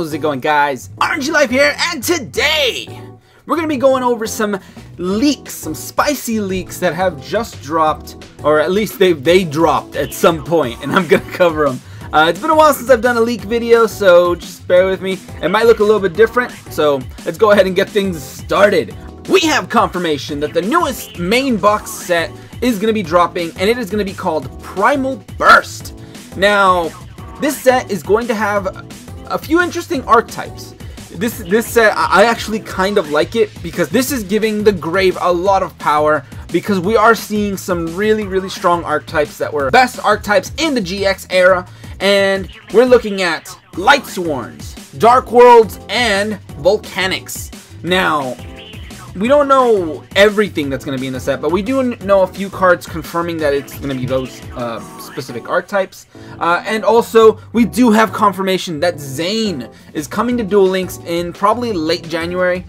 How's it going, guys? aRenG Life here, and today we're going to be going over some leaks, some spicy leaks that have just dropped, or at least they dropped at some point, and I'm going to cover them. It's been a while since I've done a leak video, so just bear with me. It might look a little bit different, so let's go ahead and get things started. We have confirmation that the newest main box set is going to be dropping, and it is going to be called Primal Burst. Now, this set is going to have a few interesting archetypes. This set, I actually kind of like it because this is giving the Grave a lot of power, because we are seeing some really strong archetypes that were best archetypes in the GX era, and we're looking at Lightsworns, Dark Worlds, and Volcanics. Now, we don't know everything that's going to be in the set, but we do know a few cards confirming that it's going to be those specific archetypes. And also, we do have confirmation that Zane is coming to Duel Links in probably late January.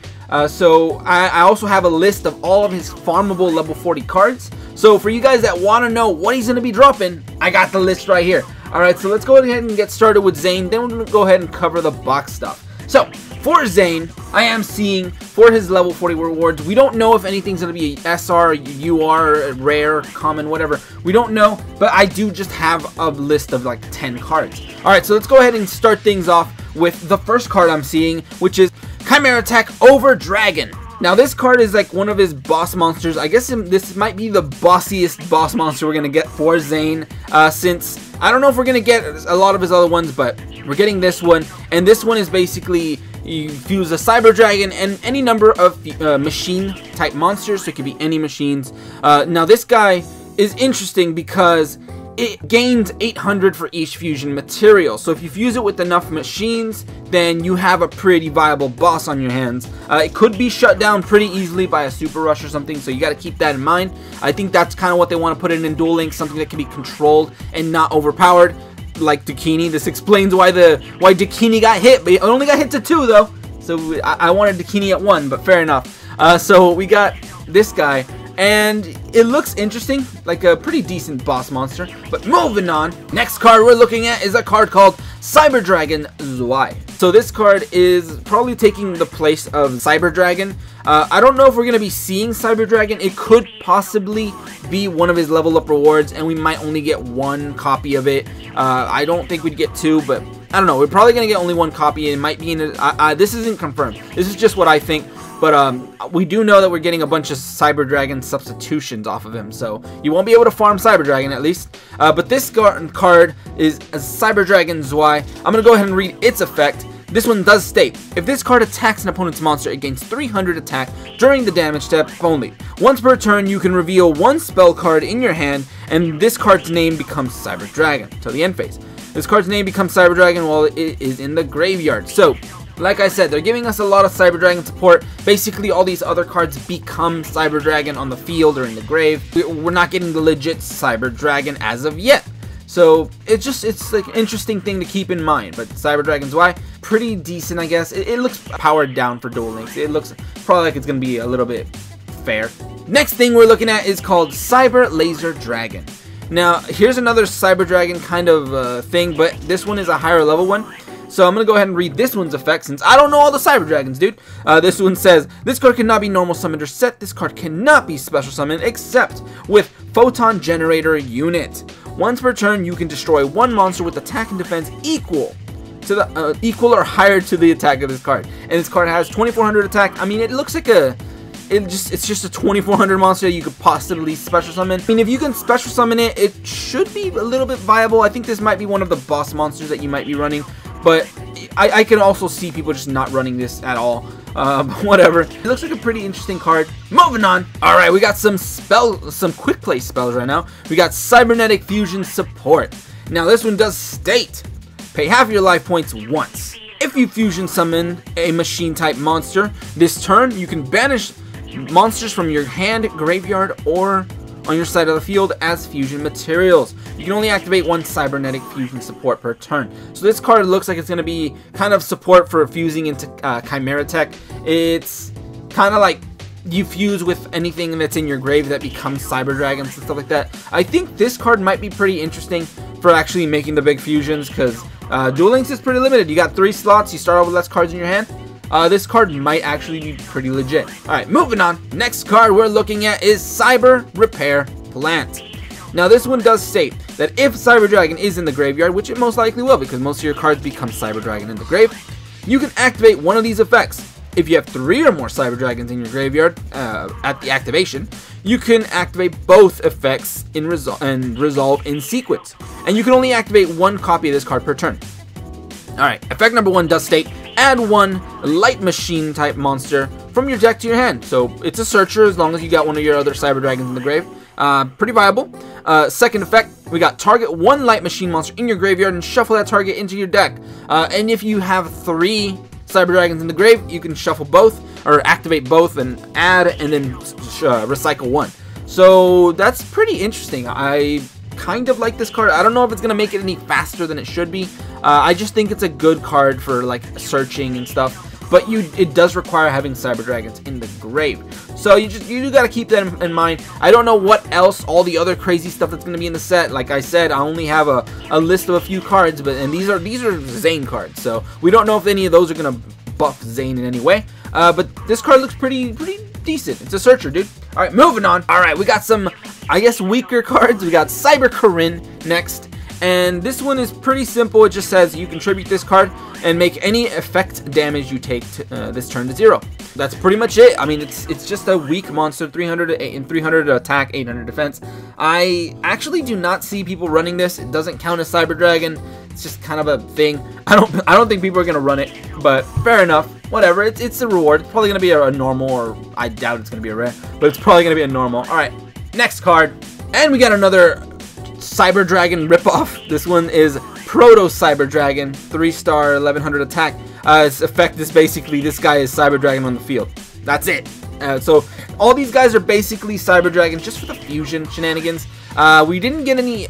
So I also have a list of all of his farmable level 40 cards. So for you guys that want to know what he's going to be dropping, I got the list right here. Alright, so let's go ahead and get started with Zane. Then we're going to go ahead and cover the box stuff. So, for Zane, I am seeing, for his level 40 rewards, we don't know if anything's going to be SR, UR, rare, common, whatever. We don't know, but I do just have a list of like 10 cards. Alright, so let's go ahead and start things off with the first card I'm seeing, which is Chimera Attack over Dragon. Now, this card is like one of his boss monsters. I guess this might be the bossiest boss monster we're going to get for Zane, since I don't know if we're going to get a lot of his other ones, but we're getting this one. And this one is basically, you fuse a Cyber Dragon and any number of machine type monsters, so it could be any machines. Now, this guy is interesting because it gains 800 for each fusion material. So if you fuse it with enough machines, then you have a pretty viable boss on your hands. It could be shut down pretty easily by a Super Rush or something, so you got to keep that in mind. I think that's kind of what they want to put in Duel Links, something that can be controlled and not overpowered, like Dakini. This explains why Dakini got hit, but it only got hit to 2 though. So I wanted Dakini at 1, but fair enough. So we got this guy, and it looks interesting, like a pretty decent boss monster. But moving on, next card we're looking at is a card called Cyber Dragon Zwei. So this card is probably taking the place of Cyber Dragon. I don't know if we're going to be seeing Cyber Dragon. It could possibly be one of his level up rewards, and we might only get 1 copy of it. I don't think we'd get 2, but I don't know. We're probably going to get only 1 copy. It might be in a, this isn't confirmed. This is just what I think. But we do know that we're getting a bunch of Cyber Dragon substitutions off of him, so you won't be able to farm Cyber Dragon at least. But this card is a Cyber Dragon Zwei. I'm going to go ahead and read its effect. This one does state, if this card attacks an opponent's monster, it gains 300 attack during the damage step only. Once per turn, you can reveal 1 spell card in your hand, and this card's name becomes Cyber Dragon till the end phase. This card's name becomes Cyber Dragon while it is in the graveyard. So, like I said, they're giving us a lot of Cyber Dragon support. Basically, all these other cards become Cyber Dragon on the field or in the grave. We're not getting the legit Cyber Dragon as of yet. So, it's like an interesting thing to keep in mind. But Cyber Dragon Zwei, pretty decent, I guess. It looks powered down for Duel Links. It looks probably like it's going to be a little bit fair. Next thing we're looking at is called Cyber Laser Dragon. Now, here's another Cyber Dragon kind of thing, but this one is a higher level one. So I'm going to go ahead and read this one's effect, since I don't know all the Cyber Dragons, dude. This one says, this card cannot be normal summoned or set. This card cannot be special summoned except with Photon Generator Unit. Once per turn, you can destroy 1 monster with attack and defense equal to the equal or higher to the attack of this card. And this card has 2400 attack. I mean, it looks like it's just a 2400 monster that you could possibly special summon. I mean, if you can special summon it, it should be a little bit viable. I think this might be one of the boss monsters that you might be running. But I can also see people just not running this at all. Whatever. It looks like a pretty interesting card. Moving on. Alright, we got some quick play spells right now. We got Cybernetic Fusion Support. Now, this one does state, pay half your life points once. If you fusion summon a machine type monster this turn, you can banish monsters from your hand, graveyard, or on your side of the field as fusion materials. You can only activate 1 Cybernetic Fusion support per turn. So this card looks like it's going to be kind of support for fusing into Chimera Tech. It's kind of like you fuse with anything that's in your grave that becomes Cyber Dragons and stuff like that. I think this card might be pretty interesting for actually making the big fusions, because Duel Links is pretty limited. You got 3 slots, you start off with less cards in your hand. This card might actually be pretty legit. Alright, moving on. Next card we're looking at is Cyber Repair Plant. Now this one does state that if Cyber Dragon is in the graveyard, which it most likely will because most of your cards become Cyber Dragon in the grave, you can activate one of these effects. If you have 3 or more Cyber Dragons in your graveyard at the activation, you can activate both effects in resolve in sequence. And you can only activate 1 copy of this card per turn. Alright, effect number 1 does state, add 1 Light Machine type monster from your deck to your hand. So it's a searcher as long as you got one of your other Cyber Dragons in the grave. Pretty viable. Second effect, we got target 1 Light Machine monster in your graveyard and shuffle that target into your deck. And if you have 3 Cyber Dragons in the grave, you can shuffle both, or activate both and add, and then recycle 1. So that's pretty interesting. I kind of like this card. I don't know if it's going to make it any faster than it should be. I just think it's a good card for like searching and stuff. But it does require having Cyber Dragons in the grave. So you do got to keep that in mind. I don't know what else, all the other crazy stuff that's going to be in the set. Like I said, I only have a list of a few cards, and these are Zane cards. So we don't know if any of those are going to buff Zane in any way. But this card looks pretty decent. It's a searcher, dude. Alright, moving on. Alright, we got some, I guess, weaker cards. We got Cyber Corinne next. And this one is pretty simple. It just says you contribute this card and make any effect damage you take this turn to 0. That's pretty much it. I mean, it's just a weak monster, 300 attack, 800 defense. I actually do not see people running this. It doesn't count as Cyber Dragon. It's just kind of a thing. I don't think people are gonna run it, but fair enough. Whatever. It's a reward. It's probably gonna be a normal, or I doubt it's gonna be a rare, but it's probably gonna be a normal. All right, next card, and we got another Cyber Dragon ripoff. This one is Proto Cyber Dragon, 3-star, 1100 attack. Its effect is basically this guy is Cyber Dragon on the field. That's it. So all these guys are basically Cyber Dragons just for the fusion shenanigans. We didn't get any,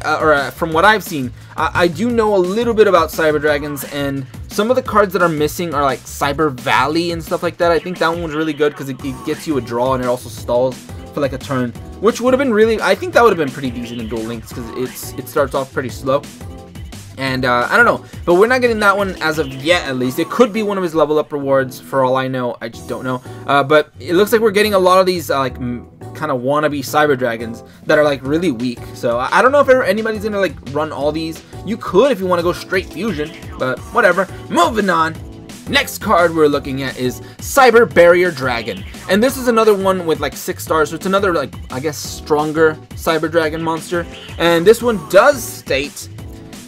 from what I've seen, I do know a little bit about Cyber Dragons, and some of the cards that are missing are like Cyber Valley and stuff like that. I think that one was really good because it gets you a draw and it also stalls for like a turn, which would have been really, I think that would have been pretty decent in Duel Links because it starts off pretty slow. And I don't know, but we're not getting that one as of yet, at least. It could be one of his level up rewards for all I know. I just don't know. But it looks like we're getting a lot of these like kind of wannabe Cyber Dragons that are like really weak. So I don't know if anybody's gonna like run all these. You could if you want to go straight fusion, but whatever. Moving on. Next card we're looking at is Cyber Barrier Dragon, and this is another one with like 6 stars, so it's another like, I guess, stronger Cyber Dragon monster. And this one does state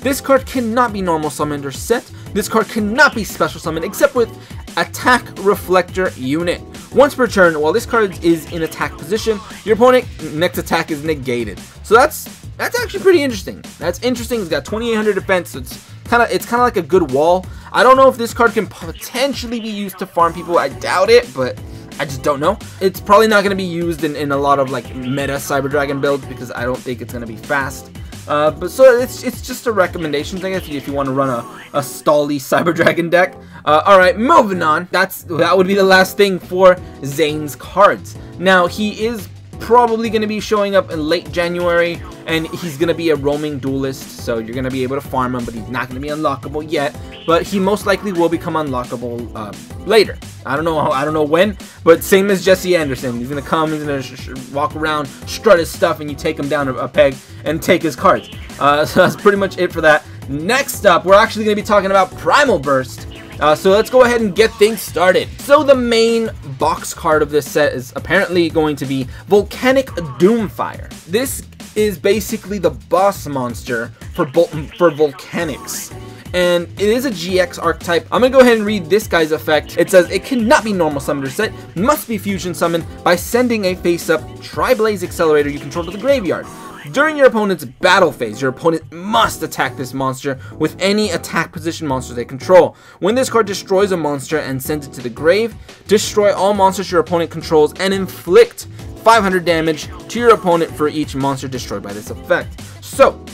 this card cannot be normal summoned or set. This card cannot be special summoned except with Attack Reflector unit. Once per turn, while this card is in attack position, your opponent's next attack is negated. So that's actually pretty interesting. That's interesting. It's got 2800 defense, so it's kind of like a good wall. I don't know if this card can potentially be used to farm people. I doubt it, but I just don't know. It's probably not going to be used in a lot of like meta Cyber Dragon builds because I don't think it's going to be fast. But so it's just a recommendation thing if you want to run a stally Cyber Dragon deck. Alright, moving on. That would be the last thing for Zane's cards. Now, he is probably going to be showing up in late January, and he's going to be a roaming duelist, so you're going to be able to farm him, but he's not going to be unlockable yet. But he most likely will become unlockable later. I don't know when, but same as Jesse Anderson. He's going to come, he's going to walk around, strut his stuff, and you take him down a peg and take his cards. So that's pretty much it for that. Next up, we're actually going to be talking about Primal Burst. So let's go ahead and get things started. So the main box card of this set is apparently going to be Volcanic Doomfire. This is basically the boss monster for Volcanics. And it is a GX archetype. I'm going to go ahead and read this guy's effect. It says, it cannot be normal summoned or set, must be fusion summoned by sending a face-up Tri-Blaze Accelerator you control to the graveyard. During your opponent's battle phase, your opponent must attack this monster with any attack position monster they control. When this card destroys a monster and sends it to the grave, destroy all monsters your opponent controls and inflict 500 damage to your opponent for each monster destroyed by this effect. So,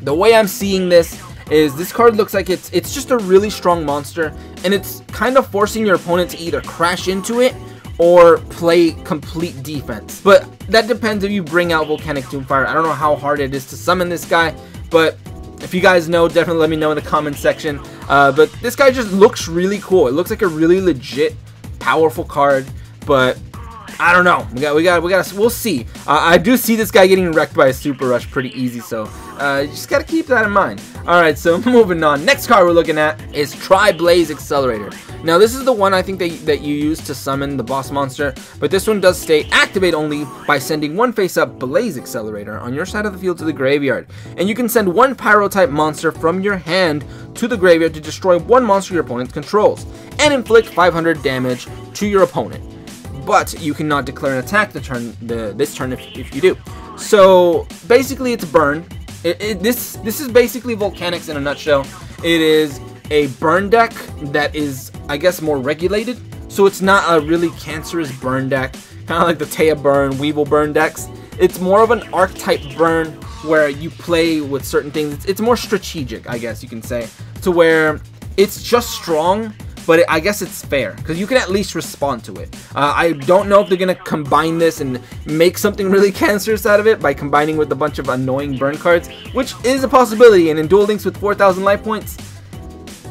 the way I'm seeing this is this card looks like it's just a really strong monster, and it's kind of forcing your opponent to either crash into it or play complete defense. But that depends if you bring out Volcanic Doomfire. I don't know how hard it is to summon this guy, but If you guys know, definitely let me know in the comment section. But this guy just looks really cool. It looks like a really legit, powerful card, but I don't know. We'll see. I do see this guy getting wrecked by a Super Rush pretty easy, so you just gotta keep that in mind. Alright, so moving on. Next card we're looking at is Tri-Blaze Accelerator. Now this is the one I think that you use to summon the boss monster, but this one does state activate only by sending one face-up Blaze Accelerator on your side of the field to the graveyard. And you can send one Pyro-type monster from your hand to the graveyard to destroy one monster your opponent controls, and inflict 500 damage to your opponent. But you cannot declare an attack this turn if you do. So basically it's burn. This is basically Volcanics in a nutshell. It is a burn deck that is, I guess, more regulated. So it's not a really cancerous burn deck, kind of like the Taya burn, Weevil burn decks. It's more of an archetype burn where you play with certain things. It's more strategic, I guess you can say, to where it's just strong, but I guess it's fair, because you can at least respond to it. I don't know if they're going to combine this and make something really cancerous out of it by combining with a bunch of annoying burn cards, which is a possibility, and in Duel Links with 4,000 life points,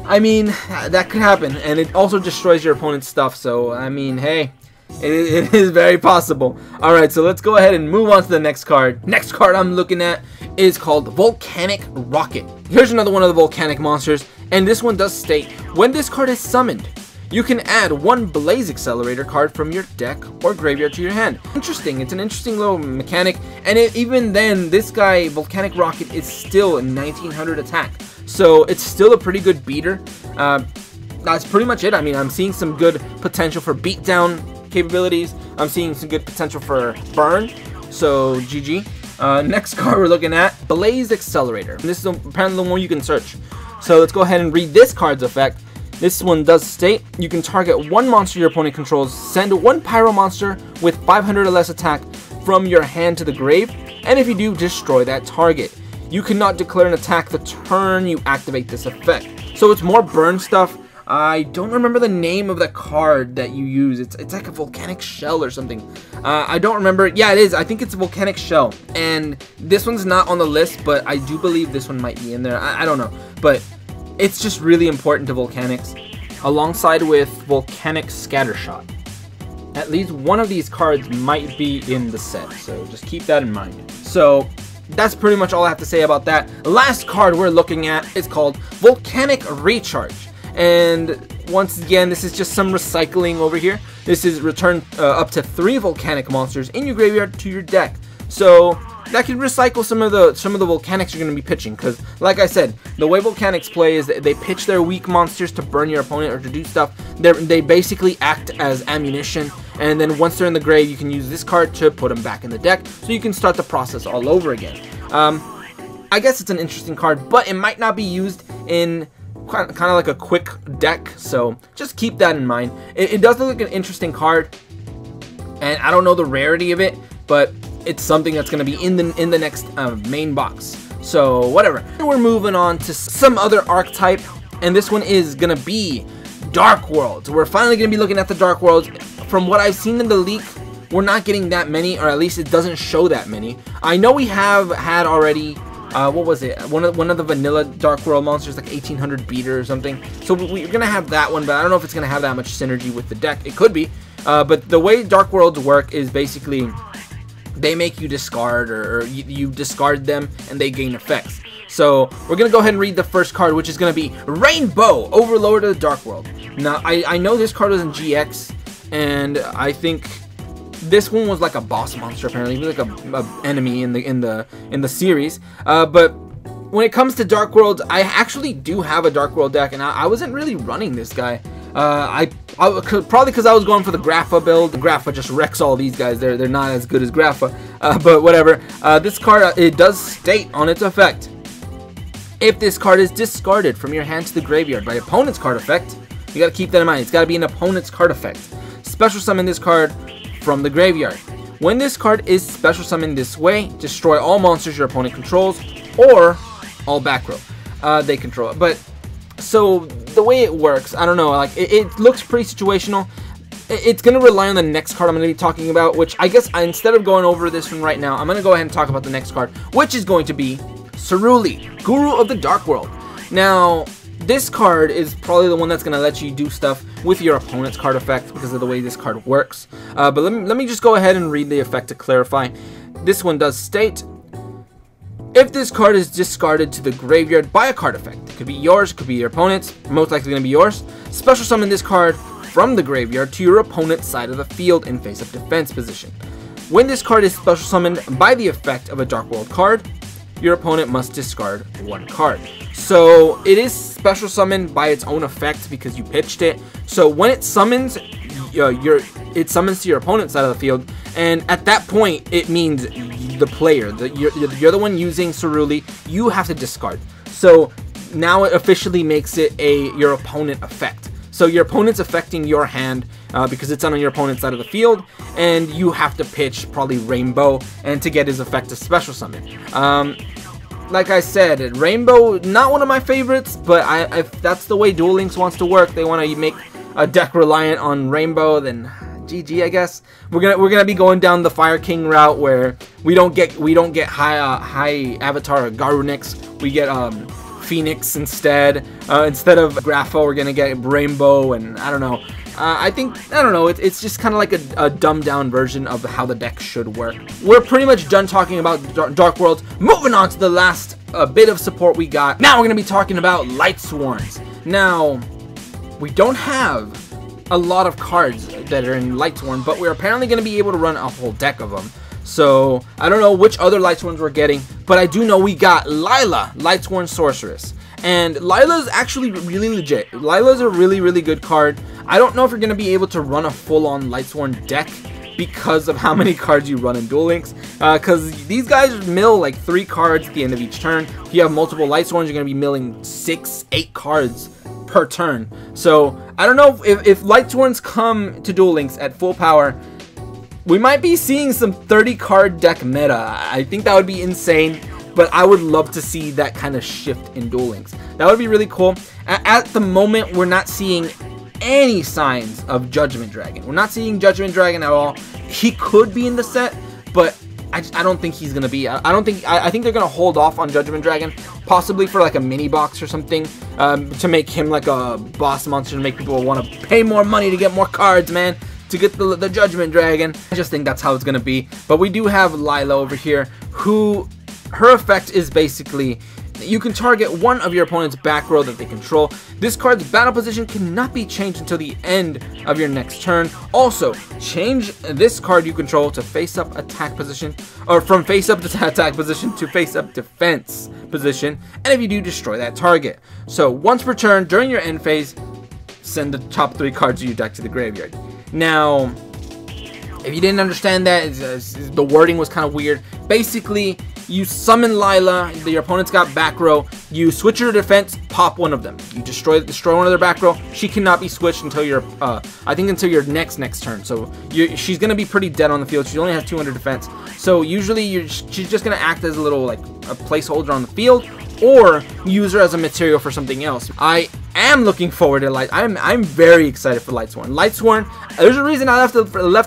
I mean, that could happen, and it also destroys your opponent's stuff, so, I mean, hey, it is very possible. Alright, so let's go ahead and move on to the next card. Next card I'm looking at is called Volcanic Rocket. Here's another one of the volcanic monsters, and this one does state, when this card is summoned, you can add one Blaze Accelerator card from your deck or graveyard to your hand. Interesting, it's an interesting little mechanic, and even then, this guy, Volcanic Rocket, is still a 1900 attack, so it's still a pretty good beater. That's pretty much it. I mean, I'm seeing some good potential for beatdown capabilities. I'm seeing some good potential for burn, so GG. Next card we're looking at, Blaze Accelerator. And this is apparently the one you can search. So let's go ahead and read this card's effect. This one does state, you can target one monster your opponent controls, send one Pyro monster with 500 or less attack from your hand to the grave, and if you do, destroy that target. You cannot declare an attack the turn you activate this effect. So it's more burn stuff. I don't remember the name of the card that you use. It's like a volcanic shell or something. I don't remember. Yeah, it is. I think it's a volcanic shell. And this one's not on the list, but I do believe this one might be in there. I don't know. But it's just really important to volcanics, alongside with Volcanic Scattershot. At least one of these cards might be in the set, so just keep that in mind. So that's pretty much all I have to say about that. Last card we're looking at is called Volcanic Recharge. And once again, this is just some recycling over here. This is return up to 3 volcanic monsters in your graveyard to your deck. So that can recycle some of the volcanics you're going to be pitching, because like I said, the way volcanics play is that they pitch their weak monsters to burn your opponent or to do stuff. They basically act as ammunition, and then once they're in the grave, you can use this card to put them back in the deck, so you can start the process all over again. I guess it's an interesting card, but it might not be used in kind of like a quick deck, so just keep that in mind. It does look like an interesting card, and I don't know the rarity of it, but it's something that's going to be in the next main box. So whatever. We're moving on to some other archetype, and this one is going to be Dark Worlds. We're finally going to be looking at the Dark Worlds. From what I've seen in the leak, we're not getting that many, or at least it doesn't show that many. I know we have had already what was it? One of the vanilla Dark World monsters, like 1800 beater or something. So we're gonna have that one, but I don't know if it's gonna have that much synergy with the deck. It could be, but the way Dark Worlds work is basically they make you discard, or you discard them and they gain effects. So we're gonna go ahead and read the first card, which is gonna be Rainbow Overlord of the Dark World. Now I know this card was in GX, and I think this one was like a boss monster, apparently. It was like a enemy in the series. But when it comes to Dark Worlds, I actually do have a Dark World deck, and I wasn't really running this guy. Probably because I was going for the Grapha build. The Grapha just wrecks all these guys. They're not as good as Grapha. But whatever. This card, it does state on its effect, if this card is discarded from your hand to the graveyard by opponent's card effect, you gotta keep that in mind. It's gotta be an opponent's card effect. Special summon this card from the graveyard. When this card is special summoned this way, destroy all monsters your opponent controls, or all back row they control. But so the way it works, I don't know, like it looks pretty situational. It's gonna rely on the next card I'm gonna be talking about, which I guess instead of going over this one right now, I'm gonna go ahead and talk about the next card, which is going to be Cerulli, Guru of the Dark World. Now, this card is probably the one that's going to let you do stuff with your opponent's card effect because of the way this card works. But let me just go ahead and read the effect to clarify. This one does state, if this card is discarded to the graveyard by a card effect, it could be yours, could be your opponent's, most likely going to be yours, special summon this card from the graveyard to your opponent's side of the field in face-up defense position. When this card is special summoned by the effect of a Dark World card, your opponent must discard one card. So it is special summoned by its own effect because you pitched it. So when it summons, it summons to your opponent's side of the field, and at that point it means the player, you're the one using Cerulli, you have to discard. So now it officially makes it your opponent effect. So your opponent's affecting your hand because it's on your opponent's side of the field, and you have to pitch probably Rainbow and to get his effect to special summon. Like I said, Rainbow, not one of my favorites, but if that's the way Duel Links wants to work, they want to make a deck reliant on Rainbow, then GG, I guess. We're gonna be going down the Fire King route where we don't get high Avatar or Garunix. We get Phoenix instead. Instead of Grapho, we're gonna get Rainbow, and I don't know. I don't know, it's just kind of like a dumbed down version of how the deck should work. We're pretty much done talking about Dark Worlds. Moving on to the last bit of support we got. Now we're going to be talking about Lightsworns. Now, we don't have a lot of cards that are in Lightsworn, but we're apparently going to be able to run a whole deck of them. So, I don't know which other Lightsworns we're getting, but I do know we got Lila, Lightsworn Sorceress. And Lila's actually really legit. Lila's a really, really good card. I don't know if you're going to be able to run a full-on Lightsworn deck because of how many cards you run in Duel Links. Because these guys mill like 3 cards at the end of each turn. If you have multiple Lightsworns, you're going to be milling 6, 8 cards per turn. So, I don't know if Lightsworns come to Duel Links at full power, we might be seeing some 30-card deck meta. I think that would be insane. But I would love to see that kind of shift in Duel Links. That would be really cool. At the moment, we're not seeing any signs of Judgment Dragon. We're not seeing Judgment Dragon at all. He could be in the set, but I don't think he's gonna be. I think they're gonna hold off on Judgment Dragon, possibly for like a mini box or something, to make him like a boss monster, to make people want to pay more money to get more cards, man, to get the Judgment Dragon. I just think that's how it's gonna be. But we do have Lila over here, who her effect is basically you can target one of your opponent's back row that they control. This card's battle position cannot be changed until the end of your next turn. Also, change this card you control to face-up attack position, or from face-up attack position to face-up defense position, and if you do, destroy that target. So, once per turn, during your end phase, send the top 3 cards of your deck to the graveyard. Now, if you didn't understand that, the wording was kind of weird. Basically, you summon Lila, your opponent's got back row, you switch your defense, pop one of them. You destroy one of their back row. She cannot be switched until your, I think until your next turn. So she's going to be pretty dead on the field. She only has 200 defense. So usually she's just going to act as a little, like, a placeholder on the field, or use her as a material for something else. I am looking forward to I'm very excited for Lightsworn. Lightsworn, there's a reason I left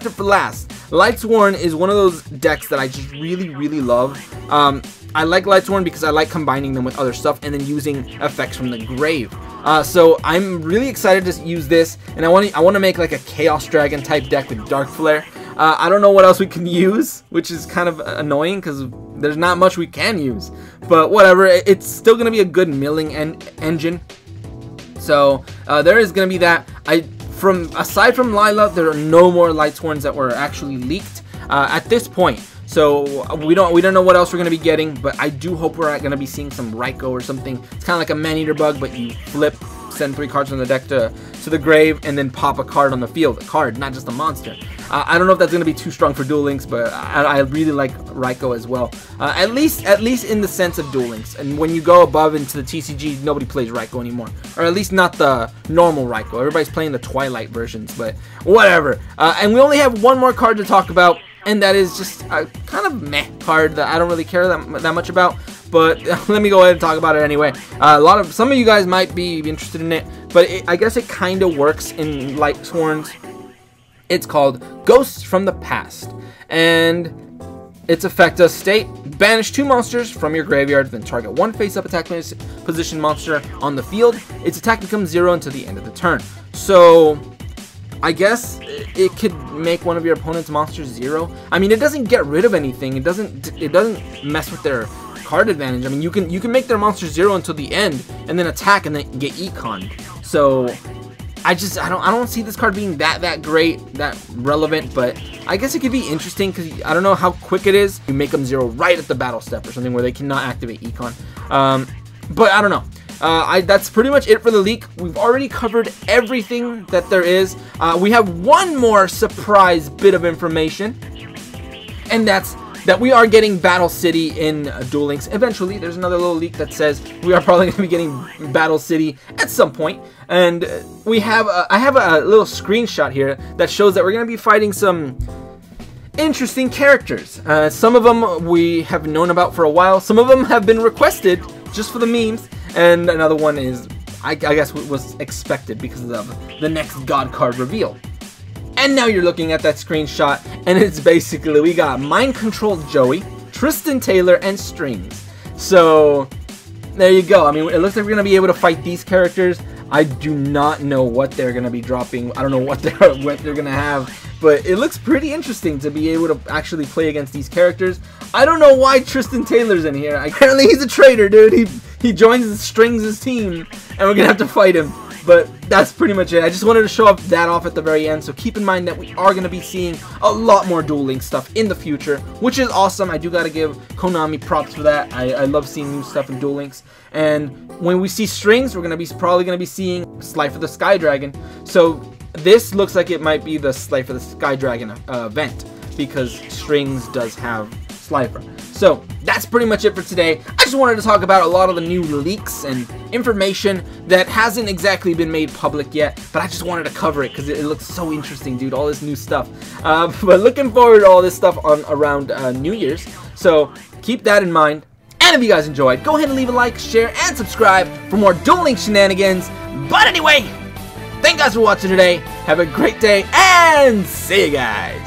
it for last. Lightsworn is one of those decks that I just really, really love. I like Lightsworn because I like combining them with other stuff and then using effects from the grave. So I'm really excited to use this, and I want to make like a Chaos Dragon type deck with Dark Flare. I don't know what else we can use, which is kind of annoying because there's not much we can use. But whatever, it's still going to be a good milling engine. So there is going to be that. Aside from Lila, there are no more Lightsworns that were actually leaked at this point. So we don't know what else we're going to be getting, but I do hope we're going to be seeing some Raikou or something. It's kind of like a Man-Eater Bug, but you flip, send 3 cards from the deck to the grave, and then pop a card on the field. A card, not just a monster. I don't know if that's going to be too strong for Duel Links, but I really like Raikou as well. At least in the sense of Duel Links. And when you go above into the TCG, nobody plays Raikou anymore. Or at least not the normal Raikou. Everybody's playing the Twilight versions, but whatever. And we only have one more card to talk about, and that is just a kind of meh card that I don't really care that much about. But let me go ahead and talk about it anyway. Some of you guys might be interested in it, but I guess it kind of works in Lightsworns. It's called Ghosts from the Past, and its effect does state, banish 2 monsters from your graveyard, then target 1 face-up attack position monster on the field. Its attack becomes 0 until the end of the turn. So, I guess it could make one of your opponent's monsters 0. I mean, it doesn't get rid of anything. It doesn't mess with their card advantage. I mean, you can make their monster 0 until the end, and then attack and then get econ. So, I don't see this card being that great, that relevant, but I guess it could be interesting because I don't know how quick it is. You make them 0 right at the battle step or something where they cannot activate econ. But I don't know. That's pretty much it for the leak. We've already covered everything that there is. We have one more surprise bit of information, and that's that we are getting Battle City in Duel Links eventually. There's another little leak that says we are probably going to be getting Battle City at some point. And I have a little screenshot here that shows that we're going to be fighting some interesting characters. Some of them we have known about for a while. Some of them have been requested just for the memes. And another one is, I guess, was expected because of the next God card reveal. And now you're looking at that screenshot, and it's basically, we got Mind Controlled Joey, Tristan Taylor, and Strings. So, there you go. I mean, it looks like we're going to be able to fight these characters. I do not know what they're going to be dropping. I don't know what they're going to have, but it looks pretty interesting to be able to actually play against these characters. I don't know why Tristan Taylor's in here. Apparently he's a traitor, dude. He joins Strings' team, and we're going to have to fight him. But that's pretty much it. I just wanted to show that off at the very end. So keep in mind that we are going to be seeing a lot more Duel Links stuff in the future, which is awesome. I do got to give Konami props for that. I love seeing new stuff in Duel Links. And when we see Strings, we're probably going to be seeing Slifer the Sky Dragon. So this looks like it might be the Slifer the Sky Dragon event, because Strings does have Slifer. So that's pretty much it for today. I just wanted to talk about a lot of the new leaks and information that hasn't exactly been made public yet, but I just wanted to cover it because it looks so interesting, dude, all this new stuff. But looking forward to all this stuff around New Year's, so keep that in mind. And if you guys enjoyed, go ahead and leave a like, share, and subscribe for more Duel Links shenanigans. But anyway, thank you guys for watching today. Have a great day, and see you guys.